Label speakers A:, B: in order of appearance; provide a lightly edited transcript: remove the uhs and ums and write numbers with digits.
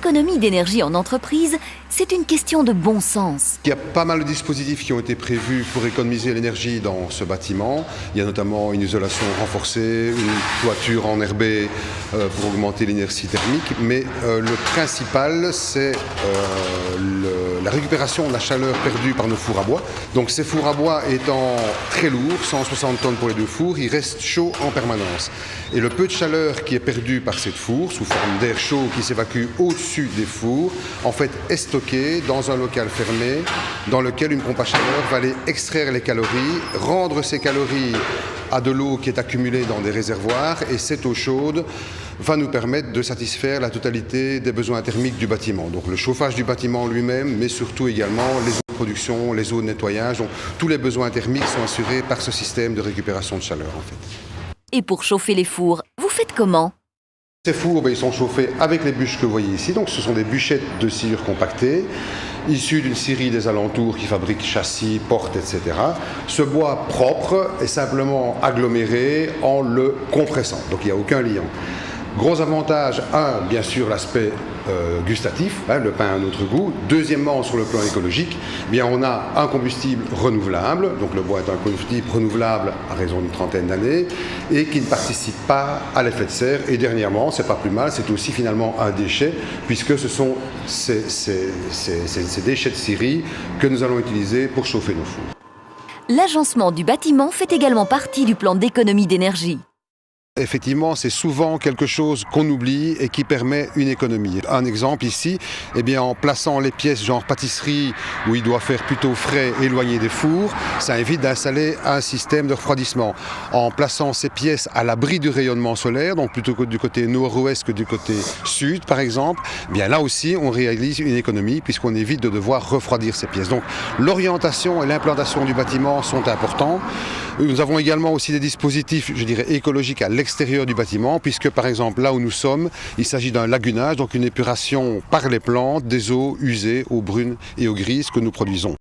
A: L'économie d'énergie en entreprise, c'est une question de bon sens.
B: Il y a pas mal de dispositifs qui ont été prévus pour économiser l'énergie dans ce bâtiment. Il y a notamment une isolation renforcée, une toiture enherbée pour augmenter l'inertie thermique. Mais le principal, c'est la récupération de la chaleur perdue par nos fours à bois. Donc ces fours à bois étant très lourds, 160 tonnes pour les deux fours, ils restent chauds en permanence. Et le peu de chaleur qui est perdu par cette four, sous forme d'air chaud qui s'évacue au-dessus des fours, en fait est stocké dans un local fermé dans lequel une pompe à chaleur va aller extraire les calories, rendre ces calories à de l'eau qui est accumulée dans des réservoirs, et cette eau chaude va nous permettre de satisfaire la totalité des besoins thermiques du bâtiment. Donc le chauffage du bâtiment lui-même, mais surtout également les eaux de production, les eaux de nettoyage. Donc, tous les besoins thermiques sont assurés par ce système de récupération de chaleur en fait.
A: Et pour chauffer les fours, vous faites comment ?
B: Ces fours, ils sont chauffés avec les bûches que vous voyez ici. Donc ce sont des bûchettes de sciure compactées, issues d'une scierie des alentours qui fabrique châssis, portes, etc. Ce bois propre est simplement aggloméré en le compressant. Donc il n'y a aucun liant. Gros avantage, bien sûr l'aspect gustatif, le pain a un autre goût. Deuxièmement, sur le plan écologique, on a un combustible renouvelable, donc le bois est un combustible renouvelable à raison d'une trentaine d'années, et qui ne participe pas à l'effet de serre. Et dernièrement, c'est pas plus mal, c'est aussi finalement un déchet, puisque ce sont ces déchets de scierie que nous allons utiliser pour chauffer nos fours.
A: L'agencement du bâtiment fait également partie du plan d'économie d'énergie.
B: Effectivement, c'est souvent quelque chose qu'on oublie et qui permet une économie. Un exemple ici, en plaçant les pièces genre pâtisserie où il doit faire plutôt frais, éloigné des fours, ça évite d'installer un système de refroidissement. En plaçant ces pièces à l'abri du rayonnement solaire, donc plutôt que du côté nord-ouest que du côté sud par exemple, là aussi on réalise une économie puisqu'on évite de devoir refroidir ces pièces. Donc l'orientation et l'implantation du bâtiment sont importants. Nous avons également aussi des dispositifs, je dirais, écologiques à l'extérieur du bâtiment, puisque par exemple là où nous sommes, il s'agit d'un lagunage, donc une épuration par les plantes des eaux usées, eaux brunes et eaux grises que nous produisons.